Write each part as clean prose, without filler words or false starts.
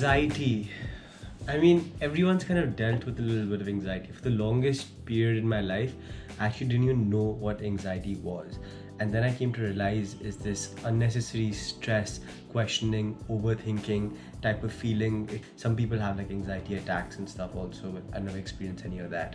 Anxiety. I mean, everyone's kind of dealt with a little bit of anxiety. For the longest period in my life, I actually didn't even know what anxiety was. And then I came to realize is this unnecessary stress, questioning, overthinking type of feeling. Some people have like anxiety attacks and stuff also, but I've never experienced any of that.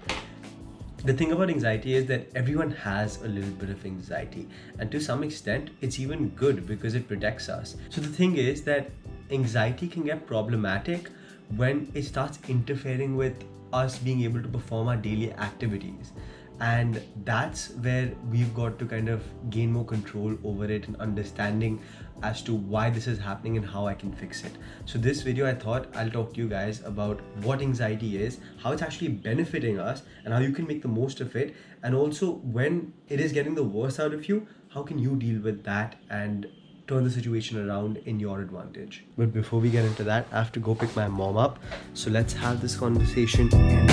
The thing about anxiety is that everyone has a little bit of anxiety, and to some extent it's even good because it protects us. So the thing is that anxiety can get problematic when it starts interfering with us being able to perform our daily activities, and that's where we've got to kind of gain more control over it and understanding as to why this is happening and how I can fix it. So this video, I thought I'll talk to you guys about what anxiety is, how it's actually benefiting us, and how you can make the most of it, and also when it is getting the worst out of you, how can you deal with that and turn the situation around in your advantage. But before we get into that, I have to go pick my mom up, so let's have this conversation and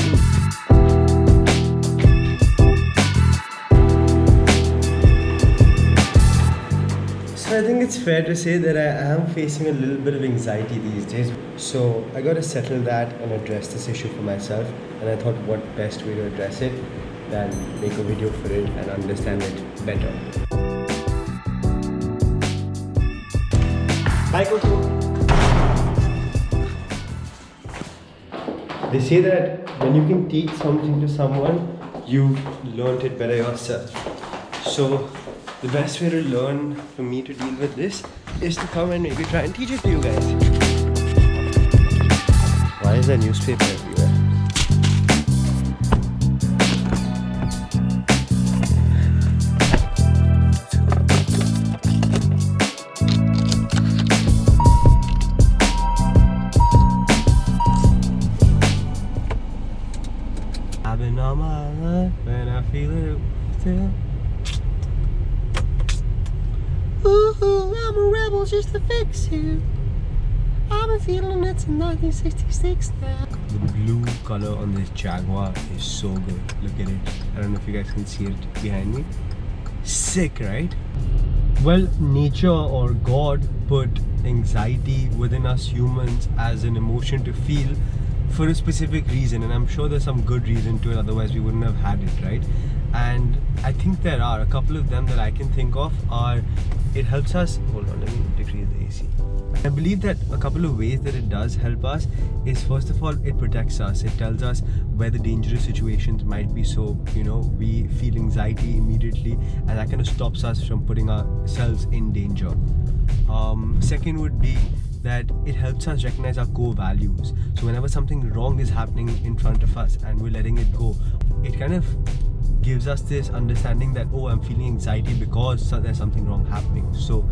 So I think it's fair to say that I am facing a little bit of anxiety these days. So I got to settle that and address this issue for myself. And I thought what best way to address it than make a video for it and understand it better. Bye, Coco. They say that when you can teach something to someone, you've learned it better yourself. So the best way to learn for me to deal with this is to come and maybe try and teach it to you guys. Why is there newspaper everywhere? I've been on my life and I feel it still. Ooh, I'm a rebel just to fix you. I've been feeling it since 1966 now. The blue color on this Jaguar is so good. Look at it. I don't know if you guys can see it behind me. Sick, right? Well, nature or God put anxiety within us humans as an emotion to feel for a specific reason, and I'm sure there's some good reason to it, otherwise we wouldn't have had it, right? And I think there are a couple of them that I can think of are, it helps us, hold on, let me decrease the AC. I believe that a couple of ways that it does help us is, first of all, it protects us. It tells us where the dangerous situations might be, so we feel anxiety immediately, and that kind of stops us from putting ourselves in danger. Second would be that it helps us recognize our core values. So whenever something wrong is happening in front of us and we're letting it go, it kind of gives us this understanding that, oh, I'm feeling anxiety because there's something wrong happening. So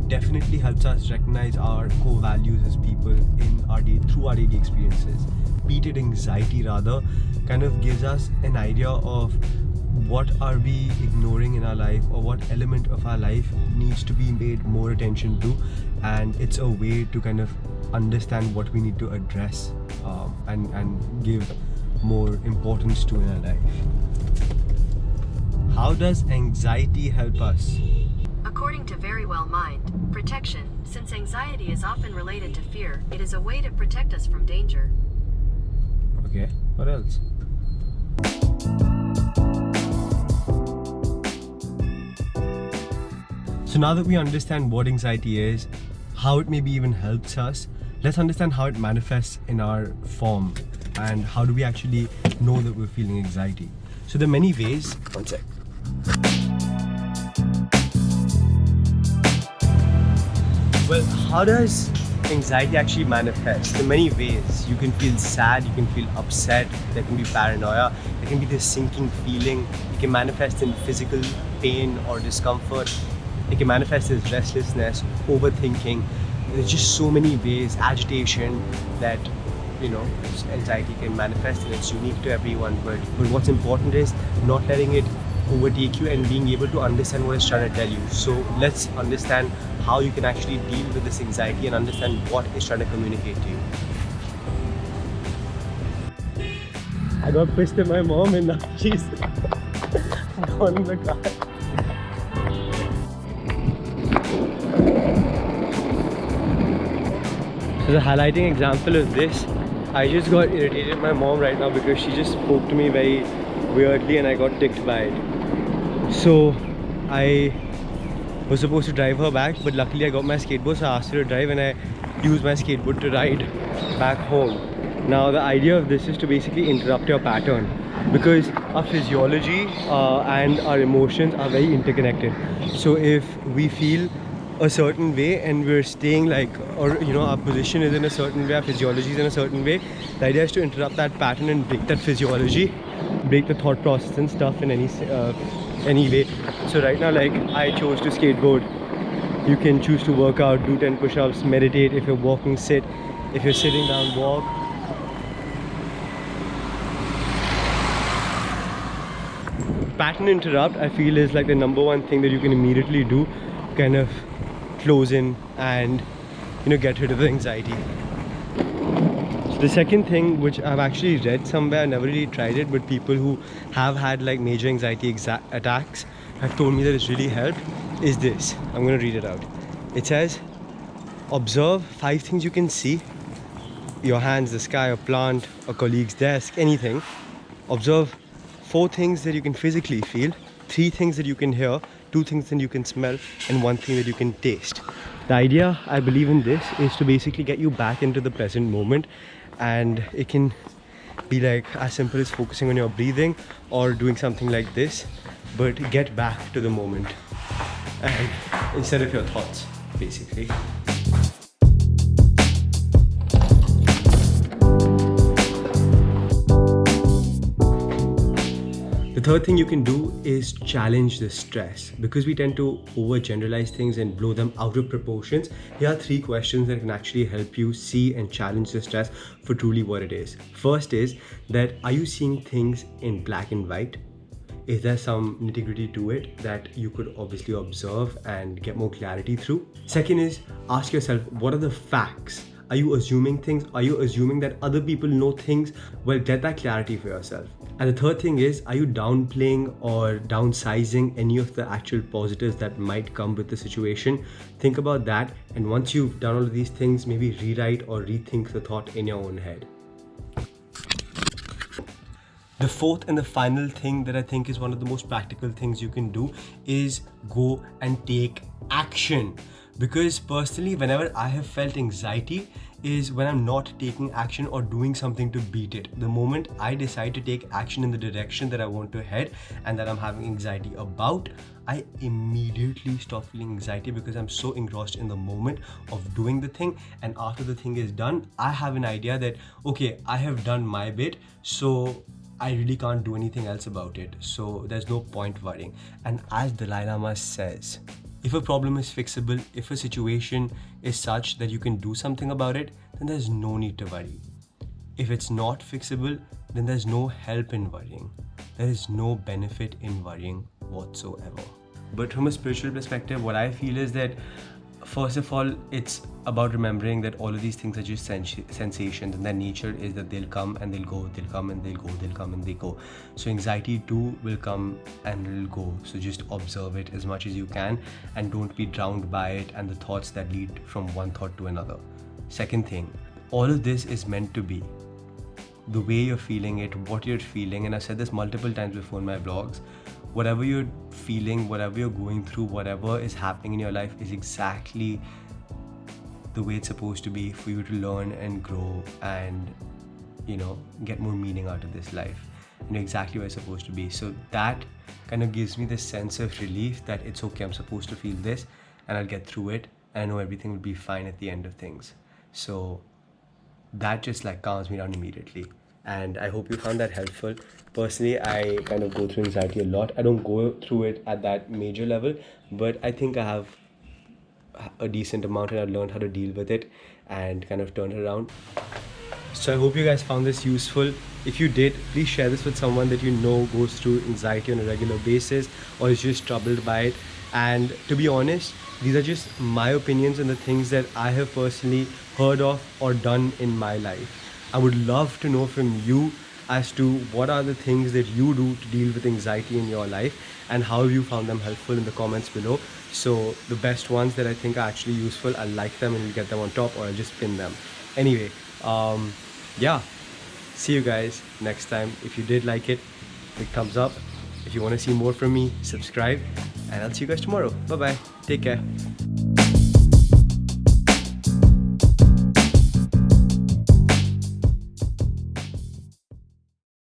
definitely helps us recognize our core values as people in our day, through our daily experiences. Repeated anxiety rather kind of gives us an idea of what are we ignoring in our life, or what element of our life needs to be paid more attention to, and it's a way to kind of understand what we need to address and give more importance to in our life. How does anxiety help us? According to Verywell Mind, protection, since anxiety is often related to fear, it is a way to protect us from danger. Okay, what else? So now that we understand what anxiety is, how it maybe even helps us, let's understand how it manifests in our form and how do we actually know that we're feeling anxiety. So there are many ways. One sec. Well, how does anxiety actually manifest? There are many ways. You can feel sad, you can feel upset, there can be paranoia, there can be this sinking feeling. It can manifest in physical pain or discomfort. It can manifest as restlessness, overthinking. There's just so many ways, agitation, that anxiety can manifest, and it's unique to everyone. But what's important is not letting it overtake you and being able to understand what it's trying to tell you. So let's understand how you can actually deal with this anxiety and understand what it's trying to communicate to you. I got pissed at my mom and now she's gone in the car. So So the highlighting example of this, I just got irritated at my mom right now because she just spoke to me very weirdly and I got ticked by it. So I was supposed to drive her back, but luckily I got my skateboard, so I asked her to drive and I used my skateboard to ride back home. Now the idea of this is to basically interrupt your pattern, because our physiology and our emotions are very interconnected. So if we feel a certain way and we're staying like, or you know, our position is in a certain way, our physiology is in a certain way, the idea is to interrupt that pattern and break that physiology, break the thought process and stuff in any way. So right now, like, I chose to skateboard. You can choose to work out, do 10 push-ups, meditate. If you're walking, sit. If you're sitting down, walk. Pattern interrupt, I feel, is like the number one thing that you can immediately do, kind of close in and, you know, get rid of the anxiety. The second thing, which I've actually read somewhere, I never really tried it, but people who have had like major anxiety attacks have told me that it's really helped, is this. I'm going to read it out. It says, observe 5 things you can see: your hands, the sky, a plant, a colleague's desk, anything. Observe 4 things that you can physically feel, 3 things that you can hear, 2 things that you can smell, and 1 thing that you can taste. The idea, I believe in this, is to basically get you back into the present moment. And it can be like as simple as focusing on your breathing or doing something like this, but get back to the moment and instead of your thoughts, basically. The third thing you can do is challenge the stress, because we tend to overgeneralize things and blow them out of proportions. Here are 3 questions that can actually help you see and challenge the stress for truly what it is. First is that, are you seeing things in black and white? Is there some nitty-gritty to it that you could obviously observe and get more clarity through? Second is, ask yourself, what are the facts? Are you assuming things? Are you assuming that other people know things? Well, get that clarity for yourself. And the third thing is, are you downplaying or downsizing any of the actual positives that might come with the situation? Think about that, and once you've done all of these things, maybe rewrite or rethink the thought in your own head. The fourth and the final thing that I think is one of the most practical things you can do is go and take action. Because personally, whenever I have felt anxiety is when I'm not taking action or doing something to beat it. The moment I decide to take action in the direction that I want to head and that I'm having anxiety about, I immediately stop feeling anxiety, because I'm so engrossed in the moment of doing the thing. And after the thing is done, I have an idea that, okay, I have done my bit, so I really can't do anything else about it. So there's no point worrying. And as Dalai Lama says, if a problem is fixable, if a situation is such that you can do something about it, then there's no need to worry. If it's not fixable, then there's no help in worrying. There is no benefit in worrying whatsoever. But from a spiritual perspective, what I feel is that, first of all, it's about remembering that all of these things are just sensations, and their nature is that they'll come and they'll go, they'll come and they'll go, they'll come and they go. So anxiety too will come and it'll go. So just observe it as much as you can and don't be drowned by it and the thoughts that lead from one thought to another. Second thing, all of this is meant to be. The way you're feeling it, what you're feeling, and I've said this multiple times before in my vlogs, whatever you're feeling, whatever you're going through, whatever is happening in your life is exactly the way it's supposed to be for you to learn and grow and, you know, get more meaning out of this life. You know exactly where it's supposed to be. So that kind of gives me this sense of relief that it's okay, I'm supposed to feel this and I'll get through it and I know everything will be fine at the end of things. So that just like calms me down immediately. And I hope you found that helpful. Personally, I kind of go through anxiety a lot. I don't go through it at that major level, but I think I have a decent amount and I've learned how to deal with it and kind of turn it around. So I hope you guys found this useful. If you did, please share this with someone that you know goes through anxiety on a regular basis or is just troubled by it. And to be honest, these are just my opinions and the things that I have personally heard of or done in my life. I would love to know from you as to what are the things that you do to deal with anxiety in your life and how you found them helpful in the comments below. So the best ones that I think are actually useful, I'll like them and get them on top, or I'll just pin them. Anyway, yeah, see you guys next time. If you did like it, big thumbs up. If you want to see more from me, subscribe, and I'll see you guys tomorrow. Bye bye. Take care.